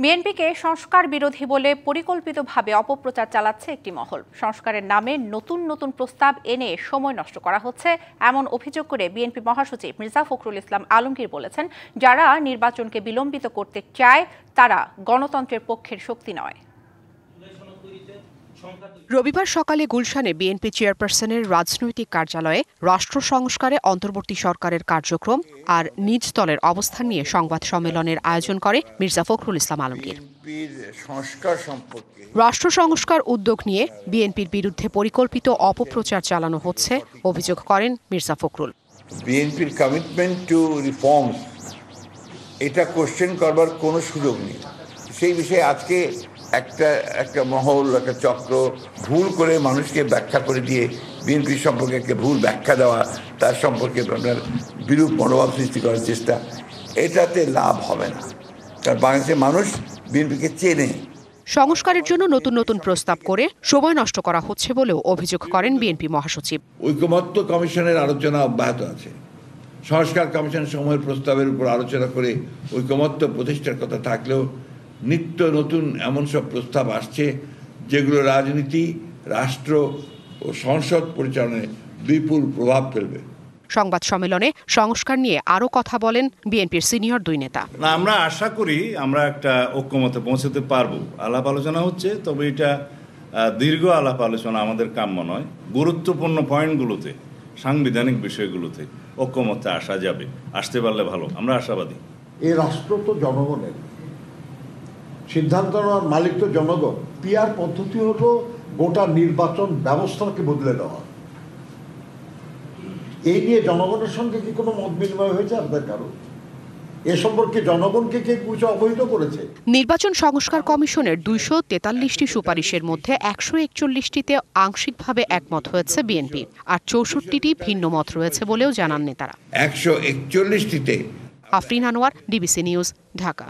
বিএনপিকে সংস্কার বিরোধী বলে পরিকল্পিতভাবে অপপ্রচার চালাচ্ছে একটি মহল। সংস্কারের নামে নতুন নতুন প্রস্তাব এনে সময় নষ্ট করা হচ্ছে এমন অভিযোগ করে বিএনপি মহাসচিব মির্জা ফখরুল ইসলাম আলমগীর বলেছেন, যারা নির্বাচনকে বিলম্বিত করতে চায় তারা গণতন্ত্রের পক্ষের শক্তি নয়। রবিবার সকালে গুলশানে বিএনপি চেয়ারপারসনের রাজনৈতিক কার্যালয়ে রাষ্ট্র সংস্কারে অন্তর্বর্তী সরকারের কার্যক্রম আর নিজ দলের অবস্থান নিয়ে সংবাদ সম্মেলনের আয়োজন করে মির্জা ফখরুল ইসলাম আলমগীর। রাষ্ট্র সংস্কার উদ্যোগ নিয়ে বিএনপির বিরুদ্ধে পরিকল্পিত অপপ্রচার চালানো হচ্ছে অভিযোগ করেন মির্জা ফখরুল। বিএনপির কমিটমেন্ট টু রিফর্মস এটা কোশ্চেন করবার কোনো সুযোগ নেই। সেই বিষয়ে আজকে একটা মহল, একটা চক্র ভুল করে মানুষকে ব্যাখ্যা করে দিয়ে বিএনপি সম্পর্কে একটা ভুল ব্যাখ্যা দেওয়া, তার সম্পর্কে আপনার বিরূপ মনোভাব সৃষ্টি করার চেষ্টা, এটাতে লাভ হবে না। কারণ বাংলাদেশের মানুষ বিএনপিকে চেনে। সংস্কারের জন্য নতুন নতুন প্রস্তাব করে সময় নষ্ট করা হচ্ছে বলেও অভিযোগ করেন বিএনপি মহাসচিব। ঐকমত্য কমিশনের আলোচনা অব্যাহত আছে। সংস্কার কমিশন সময়ের প্রস্তাবের উপর আলোচনা করে ঐকমত্য প্রতিষ্ঠার কথা থাকলেও নিত্য নতুন এমন সব প্রস্তাব আসছে যেগুলো রাজনীতি, রাষ্ট্র ও সংসদ পরিচালনায় বিপুল প্রভাব ফেলবে। সংবাদ সম্মেলনে সংস্কার নিয়ে আরও কথা বলেন বিএনপির সিনিয়র দুই নেতা। আমরা আশা করি আমরা একটা ঐক্যমতে পৌঁছতে পারবো। আলাপ আলোচনা হচ্ছে, তবে এটা দীর্ঘ আলাপ আলোচনা আমাদের কাম্য নয়। গুরুত্বপূর্ণ পয়েন্টগুলোতে, সাংবিধানিক বিষয়গুলোতে ঐক্যমতে আসা যাবে। আসতে পারলে ভালো, আমরা আশাবাদী। এই রাষ্ট্র তো জনগণের, সিদ্ধান্ত নেওয়ার মালিক তো জনগণ। পিআর পদ্ধতি হলো গোটা নির্বাচন ব্যবস্থাকে বদলে দেওয়া। এই নিয়ে জনগণের সঙ্গে কি কোনো মত বিনিময় হয়েছে আপনার কারো? এ সম্পর্কে জনগণকে কে কিছু অবহিত করেছে? নির্বাচন সংস্কার কমিশনের ২৪৩টি সুপারিশের মধ্যে ১৪১টিতে আংশিকভাবে একমত হয়েছে বিএনপি, আর ৬৪টি ভিন্ন মত রয়েছে বলেও জানান নেতারা। ১৪১টিতে। Afrin Anwar, DBC news, Dhaka.